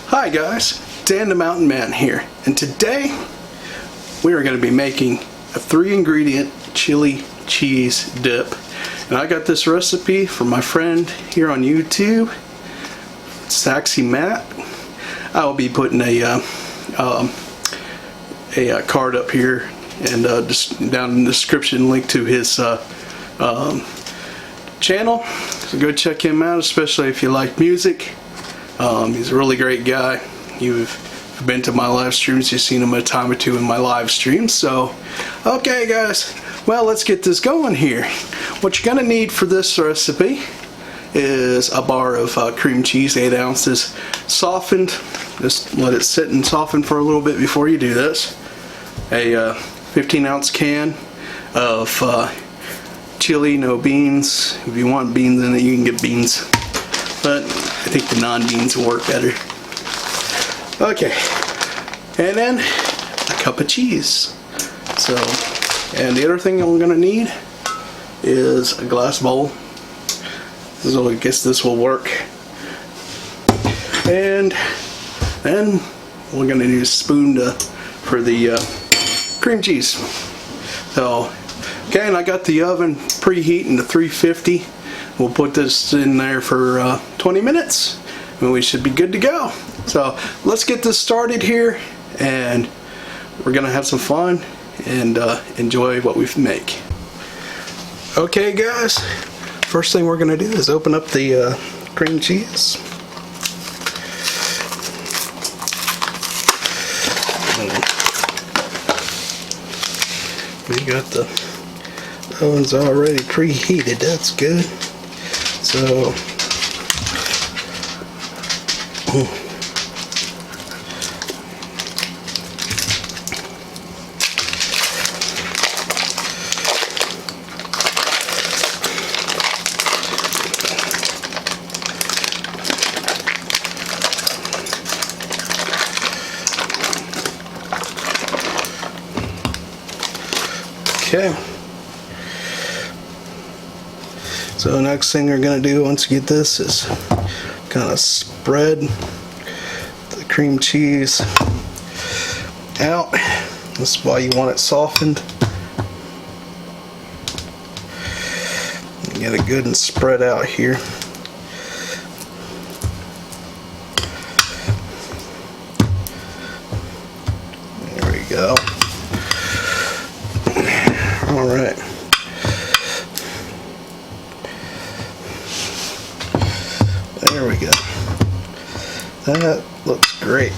Hi guys, Dan the Mountain Man here, and today we are going to be making a 3-ingredient chili cheese dip. And I got this recipe from my friend here on YouTube, Saxy Matt. I will be putting a card up here and just down in the description, link to his channel. So go check him out, especially if you like music. He's a really great guy. You've been to my live streams, you've seen him a time or two in my live streams. So, okay guys, well, let's get this going here. What you're gonna need for this recipe is a bar of cream cheese, 8 ounces, softened. Just let it sit and soften for a little bit before you do this. A 15-ounce can of chili, no beans. If you want beans in it, you can get beans, but I think the non-beans will work better. Okay, and then a cup of cheese. So, and the other thing I'm gonna need is a glass bowl. So I guess this will work. And then we're gonna need a spoon for the cream cheese. So, okay, and I got the oven preheating to 350. We'll put this in there for 20 minutes and we should be good to go. So let's get this started here, and we're gonna have some fun and enjoy what we make. Okay guys, first thing we're gonna do is open up the cream cheese. We got the oven's already preheated, that's good. So, okay. So next thing we're going to do once you get this is kind of spread the cream cheese out. This is why you want it softened. Get it good and spread out here. There we go. All right. There we go. That looks great.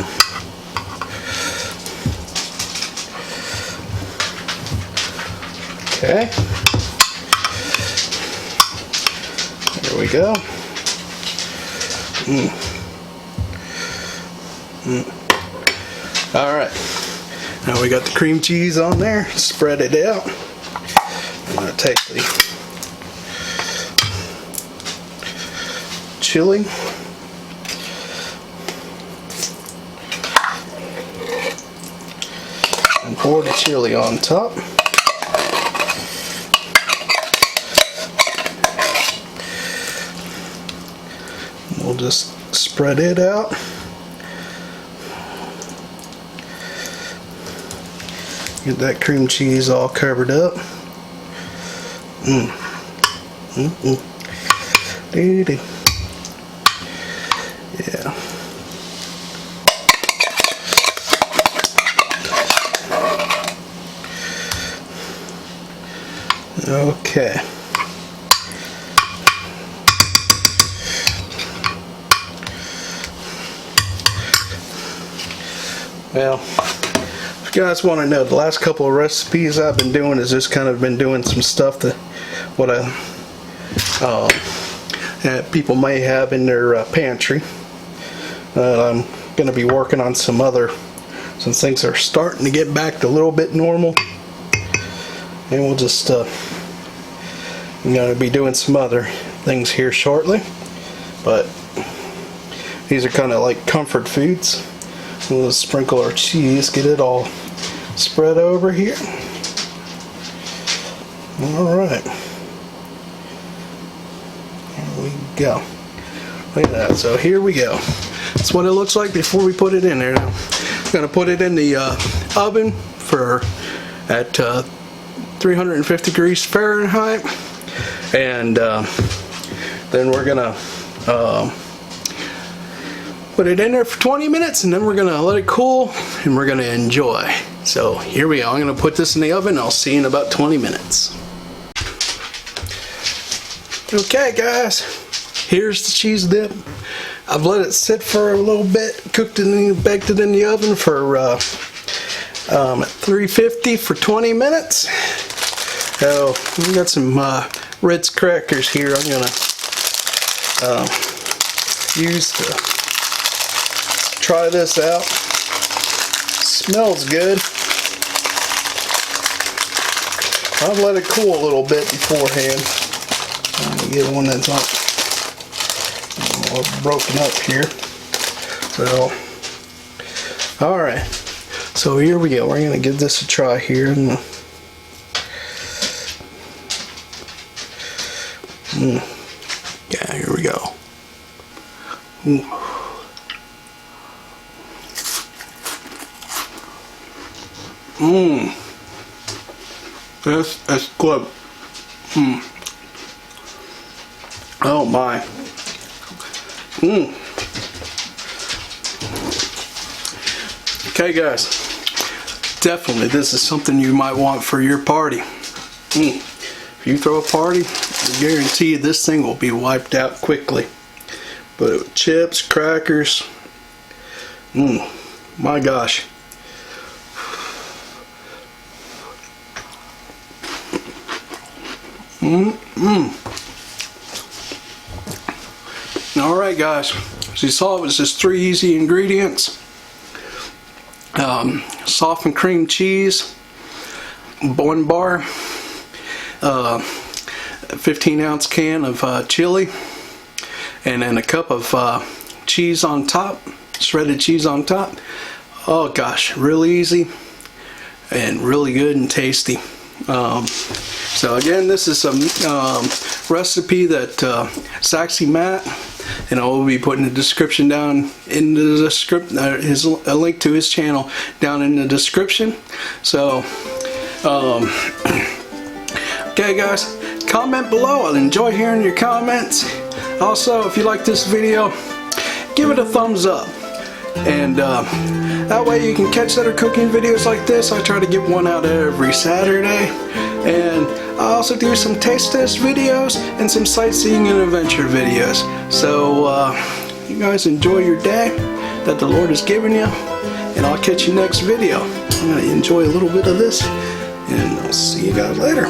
Okay. There we go. All right. Now we got the cream cheese on there. Spread it out. I'm going to take the chili and pour the chili on top. We'll just spread it out. Get that cream cheese all covered up. Doo-doo. Yeah. Okay. Well, if you guys want to know, the last couple of recipes I've been doing is just kind of been doing some stuff that people may have in their pantry. I'm going to be working on some things are starting to get back to a little bit normal, and we'll just I'm going to be doing some other things here shortly, but these are kind of like comfort foods. We'll sprinkle our cheese, get it all spread over here. Alright, there we go. Look at that. So here we go. that's what it looks like before we put it in there. Now, I'm gonna put it in the oven for at 350 degrees Fahrenheit, and then we're gonna put it in there for 20 minutes, and then we're gonna let it cool, and we're gonna enjoy. So here we go. I'm gonna put this in the oven. I'll see you in about 20 minutes. Okay, guys, here's the cheese dip. I've let it sit for a little bit, cooked it and baked it in the oven for at 350 for 20 minutes. So we got some Ritz crackers here. I'm gonna use to try this out. Smells good. I've let it cool a little bit beforehand. I'm gonna get one that's not all broken up here. So, all right. So here we go. We're gonna give this a try here. And, yeah, here we go. That's good. Oh my. Okay, guys, definitely this is something you might want for your party. If you throw a party, I guarantee you this thing will be wiped out quickly. But with chips, crackers, my gosh. Alright, guys, as you saw, it was just 3 easy ingredients. Softened cream cheese, 1 bar, 15-ounce can of chili, and then a cup of cheese on top, shredded cheese on top. Oh gosh, really easy and really good and tasty. So again, this is a recipe that Saxy Matt, and I will be putting the description down in the description, a link to his channel down in the description. So, okay, guys, comment below. I'll enjoy hearing your comments. Also, if you like this video, give it a thumbs up, and that way you can catch other cooking videos like this. I try to get one out every Saturday, and I also do some taste test videos and some sightseeing and adventure videos. So you guys enjoy your day that the Lord has given you, and I'll catch you next video. I'm going to enjoy a little bit of this, and I'll see you guys later.